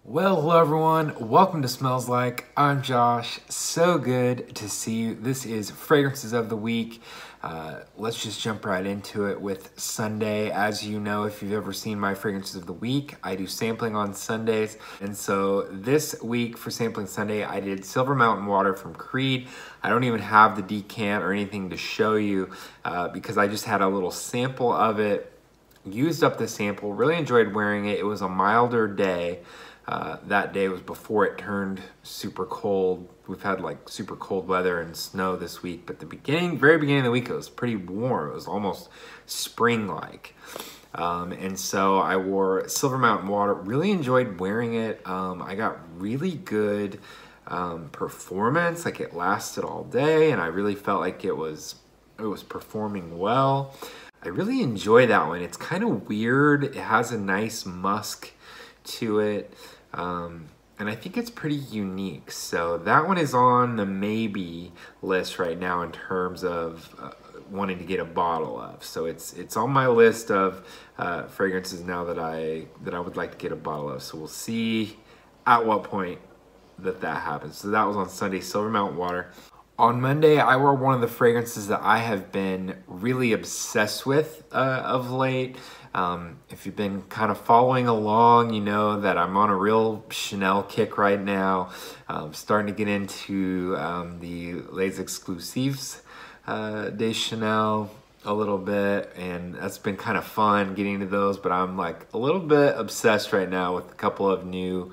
Well, hello everyone. Welcome to Smells Like. I'm Josh. So good to see you. This is Fragrances of the Week. Let's just jump right into it with Sunday. As you know, if you've ever seen my Fragrances of the Week, I do sampling on Sundays. And so this week for Sampling Sunday, I did Silver Mountain Water from Creed. I don't even have the decant or anything to show you because I just had a little sample of it. Used up the sample, really enjoyed wearing it. It was a milder day. That day was before it turned super cold. We've had like super cold weather and snow this week, but the very beginning of the week, it was pretty warm. It was almost spring-like. And so I wore Silver Mountain Water, really enjoyed wearing it. I got really good performance, like it lasted all day, and I really felt like it was performing well. I really enjoy that one. It's kind of weird. It has a nice musk to it, and I think it's pretty unique. So that one is on the maybe list right now in terms of wanting to get a bottle of. So it's on my list of fragrances now that I would like to get a bottle of. So we'll see at what point that happens. So that was on Sunday, Silver Mountain Water. On Monday, I wore one of the fragrances that I have been really obsessed with of late. If you've been kind of following along, you know that I'm on a real Chanel kick right now. Starting to get into the Les Exclusives de Chanel a little bit, and that's been kind of fun getting into those, but I'm like a little bit obsessed right now with a couple of new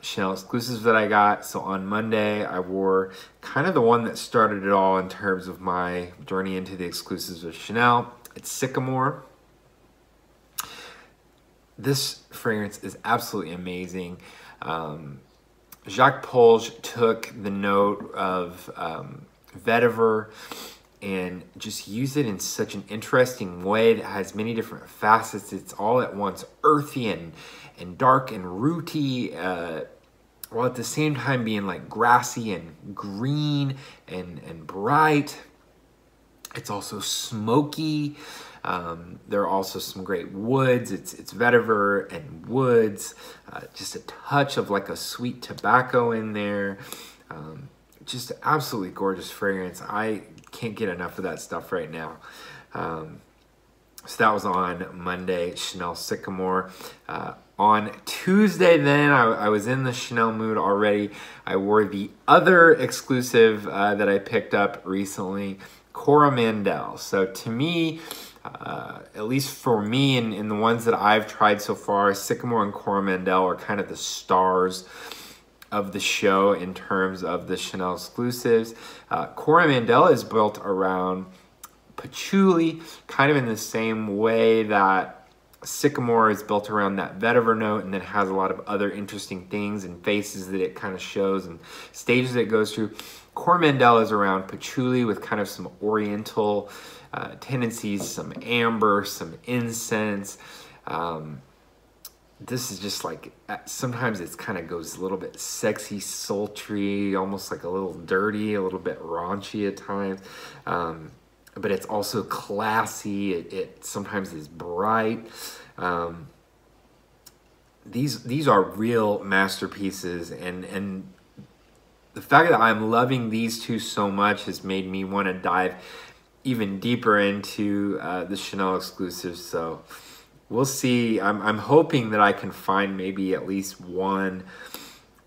Chanel exclusives that I got. So on Monday, I wore kind of the one that started it all in terms of my journey into the exclusives of Chanel. It's Sycamore. This fragrance is absolutely amazing. Jacques Polge took the note of vetiver and just used it in such an interesting way that has many different facets. It's all at once earthy and dark and rooty, while at the same time being like grassy and green and bright. It's also smoky. There are also some great woods. It's vetiver and woods. Just a touch of like a sweet tobacco in there. Just absolutely gorgeous fragrance. I can't get enough of that stuff right now. So that was on Monday, Chanel Sycamore. On Tuesday then, I was in the Chanel mood already. I wore the other exclusive that I picked up recently, Coromandel. So to me, at least for me and the ones that I've tried so far, Sycamore and Coromandel are kind of the stars of the show in terms of the Chanel exclusives. Coromandel is built around patchouli, kind of in the same way that Sycamore is built around that vetiver note, and then has a lot of other interesting things and faces that it kind of shows and stages that it goes through. Coromandel is around patchouli with kind of some oriental tendencies, some amber, some incense. This is just like, sometimes it kind of goes a little bit sexy, sultry, almost like a little dirty, a little bit raunchy at times. But it's also classy. It sometimes is bright. These are real masterpieces, and the fact that I'm loving these two so much has made me want to dive even deeper into the Chanel exclusives. So we'll see. I'm hoping that I can find maybe at least one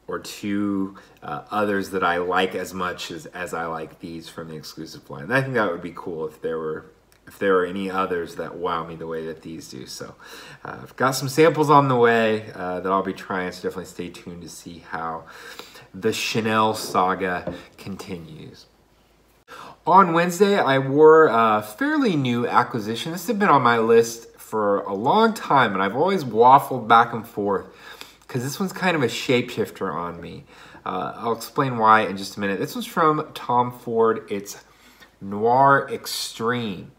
or two others that I like as much as I like these from the exclusive line. And I think that would be cool if there were any others that wow me the way that these do. So I've got some samples on the way that I'll be trying, so definitely stay tuned to see how the Chanel saga continues. On Wednesday, I wore a fairly new acquisition. This has been on my list for a long time, and I've always waffled back and forth because this one's kind of a shapeshifter on me. I'll explain why in just a minute. This one's from Tom Ford. It's Noir Extreme.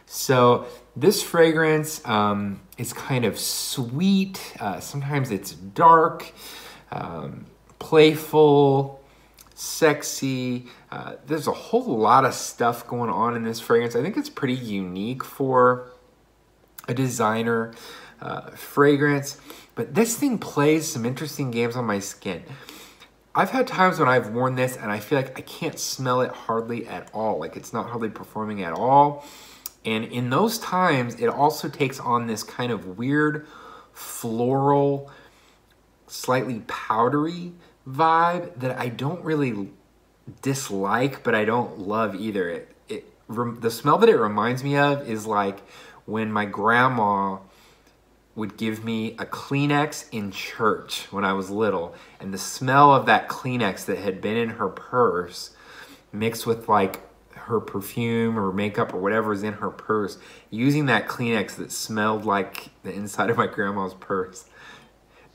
So this fragrance is kind of sweet. Sometimes it's dark, playful, sexy. There's a whole lot of stuff going on in this fragrance. I think it's pretty unique for a designer. fragrance. But this thing plays some interesting games on my skin. I've had times when I've worn this and I feel like I can't smell it hardly at all. Like it's not hardly performing at all. And in those times, it also takes on this kind of weird floral, slightly powdery vibe that I don't really dislike, but I don't love either. The smell that it reminds me of is like when my grandma would give me a Kleenex in church when I was little, and the smell of that Kleenex that had been in her purse mixed with like her perfume or makeup or whatever was in her purse, using that Kleenex that smelled like the inside of my grandma's purse.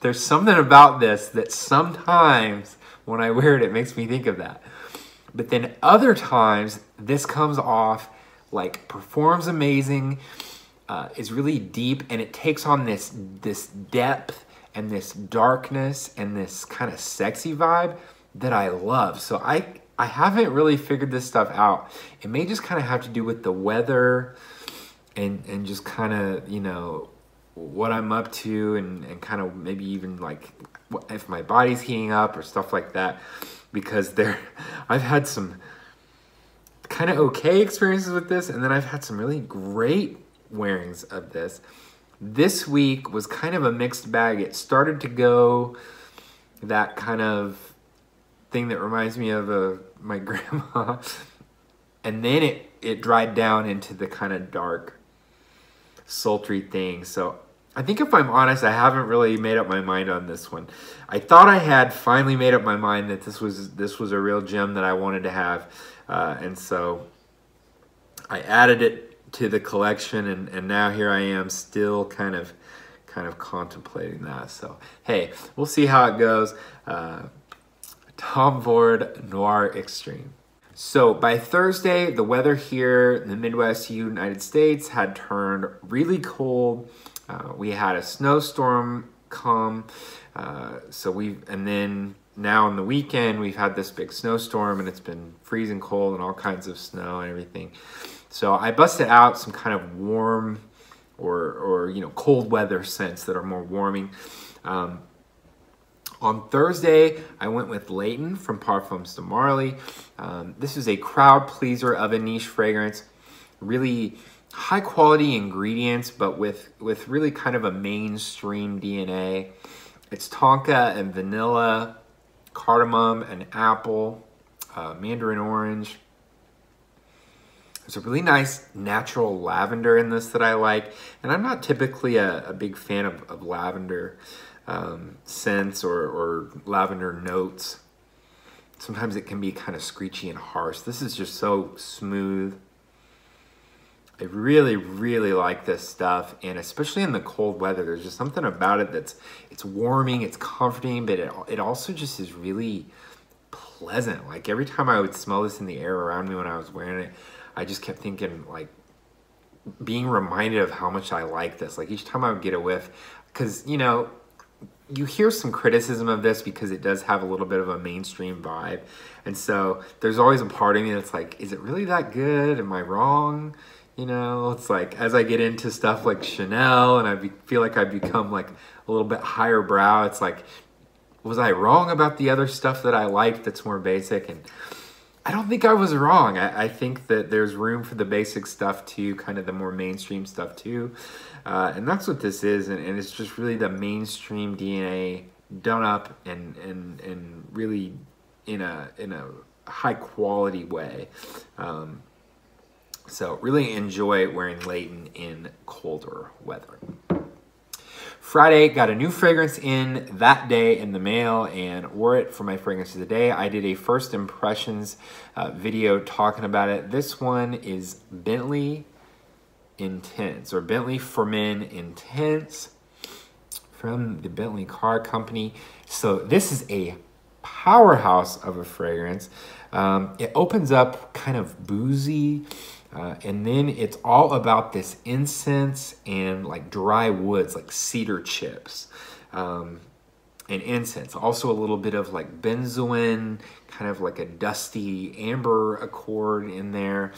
There's something about this that sometimes when I wear it, it makes me think of that. But then other times, this comes off like performs amazing, is really deep, and it takes on this depth and this darkness and this kind of sexy vibe that I love. So I haven't really figured this stuff out. It may just kind of have to do with the weather and just kind of, you know, what I'm up to and kind of maybe even like if my body's heating up or stuff like that. Because I've had some kind of okay experiences with this, and then I've had some really great wearings of this. This week was kind of a mixed bag. It started to go that kind of thing that reminds me of my grandma, and then it dried down into the kind of dark, sultry thing. So I think if I'm honest, I haven't really made up my mind on this one. I thought I had finally made up my mind that this was a real gem that I wanted to have, and so I added it to the collection, and now here I am still kind of contemplating that. So hey, we'll see how it goes. Tom Ford Noir Extreme. So by Thursday, the weather here in the Midwest United States had turned really cold. We had a snowstorm come, and then now on the weekend we've had this big snowstorm, and it's been freezing cold and all kinds of snow and everything. So I busted out some kind of warm or you know, cold weather scents that are more warming. On Thursday, I went with Layton from Parfums de Marly. This is a crowd pleaser of a niche fragrance. Really high quality ingredients, but with really kind of a mainstream DNA. It's tonka and vanilla, cardamom and apple, mandarin orange. There's a really nice natural lavender in this that I like. And I'm not typically a big fan of lavender scents or lavender notes. Sometimes it can be kind of screechy and harsh. This is just so smooth. I really, really like this stuff, and especially in the cold weather, there's just something about it it's warming, it's comforting, but it also just is really pleasant. Like every time I would smell this in the air around me when I was wearing it, I just kept thinking, like, being reminded of how much I like this. Like each time I would get a whiff, because, you know, you hear some criticism of this because it does have a little bit of a mainstream vibe. And so there's always a part of me that's like, is it really that good? Am I wrong? You know, it's like as I get into stuff like Chanel and feel like I've become like a little bit higher brow, it's like, was I wrong about the other stuff that I liked that's more basic? And I don't think I was wrong. I think that there's room for the basic stuff too, kind of the more mainstream stuff too. And that's what this is. And it's just really the mainstream DNA done up and really in a high quality way. So really enjoy wearing Layton in colder weather. Friday, got a new fragrance in that day in the mail and wore it for my fragrance of the day. I did a first impressions video talking about it. This one is Bentley Intense, or Bentley for Men Intense from the Bentley Car Company. So this is a powerhouse of a fragrance. It opens up kind of boozy, and then it's all about this incense and like dry woods, like cedar chips. And and incense. Also a little bit of like benzoin, kind of like a dusty amber accord in there.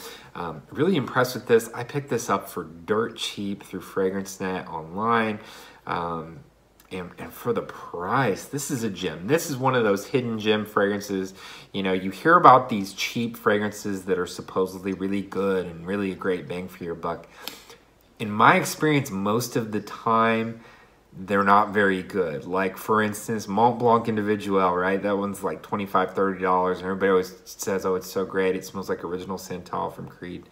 Really impressed with this. I picked this up for dirt cheap through FragranceNet online. And for the price, this is a gem. This is one of those hidden gem fragrances. You know, you hear about these cheap fragrances that are supposedly really good and really a great bang for your buck. In my experience, most of the time, they're not very good. Like, for instance, Mont Blanc Individuel, right? That one's like $25, $30, and everybody always says, oh, it's so great. It smells like original Santal from Creed.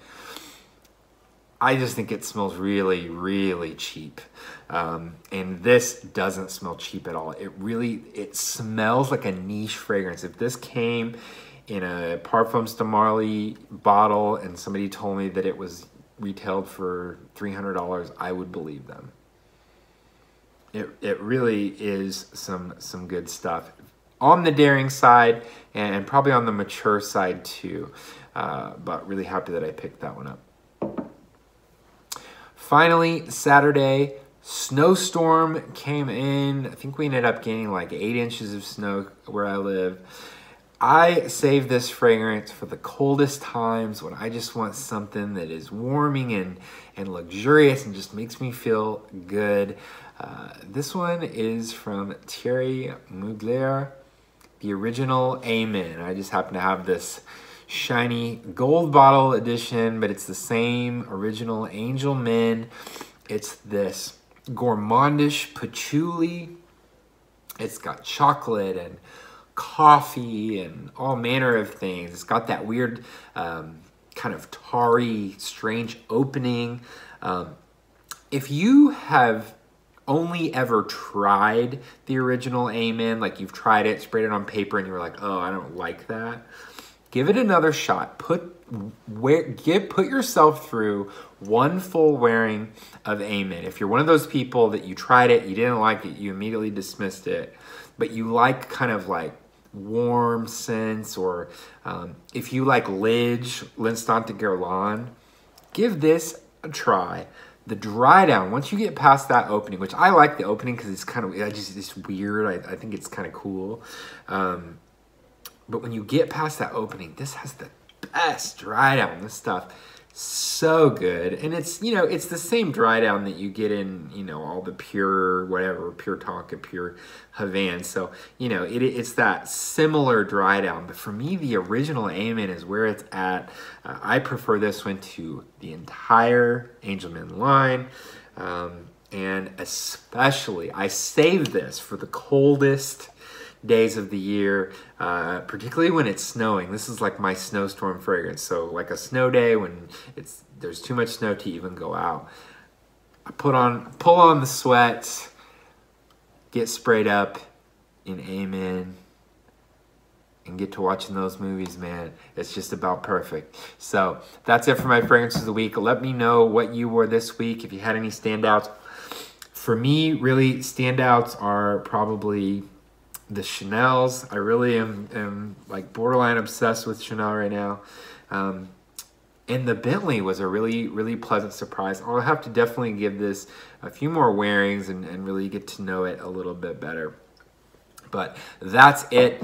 I just think it smells really, really cheap. And this doesn't smell cheap at all. It smells like a niche fragrance. If this came in a Parfums de Marly bottle and somebody told me that it was retailed for $300, I would believe them. It really is some good stuff. On the daring side and probably on the mature side too. But really happy that I picked that one up. Finally, Saturday, snowstorm came in. I think we ended up gaining like 8 inches of snow where I live. I saved this fragrance for the coldest times when I just want something that is warming and luxurious and just makes me feel good. This one is from Thierry Mugler, the original Amen. I just happen to have this shiny gold bottle edition, but it's the same original Angel Men. It's this gourmandish patchouli. It's got chocolate and coffee and all manner of things. It's got that weird kind of tarry, strange opening. If you have only ever tried the original Amen, like you've tried it, sprayed it on paper, and you were like, oh, I don't like that, give it another shot. Put yourself through one full wearing of Amen. If you're one of those people that you tried it, you didn't like it, you immediately dismissed it, but you like kind of like warm scents, or if you like L'Instant de Guerlain, give this a try. The dry down, once you get past that opening, which I like the opening because it's kind of, it's weird. I think it's kind of cool. But when you get past that opening, this has the best dry down. This stuff, so good. And it's, you know, it's the same dry down that you get in, you know, all the pure, whatever, pure Tonka, pure Havana. So, you know, it's that similar dry down. But for me, the original Amen is where it's at. I prefer this one to the entire Angel Men line. And especially, I saved this for the coldest days of the year, particularly when it's snowing. This is like my snowstorm fragrance. So like a snow day when there's too much snow to even go out. I pull on the sweats, get sprayed up in Amen, and get to watching those movies, man. It's just about perfect. So that's it for my fragrances of the week. Let me know what you wore this week, if you had any standouts. For me, really, standouts are probably the Chanel's. I really am like borderline obsessed with Chanel right now. And the Bentley was a really, really pleasant surprise. I'll have to definitely give this a few more wearings and really get to know it a little bit better. But that's it.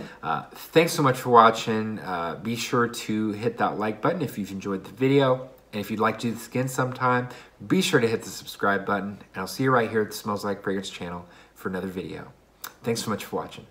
Thanks so much for watching. Be sure to hit that like button if you've enjoyed the video. And if you'd like to do this again sometime, be sure to hit the subscribe button. And I'll see you right here at the Smells Like Fragrance channel for another video. Thanks so much for watching.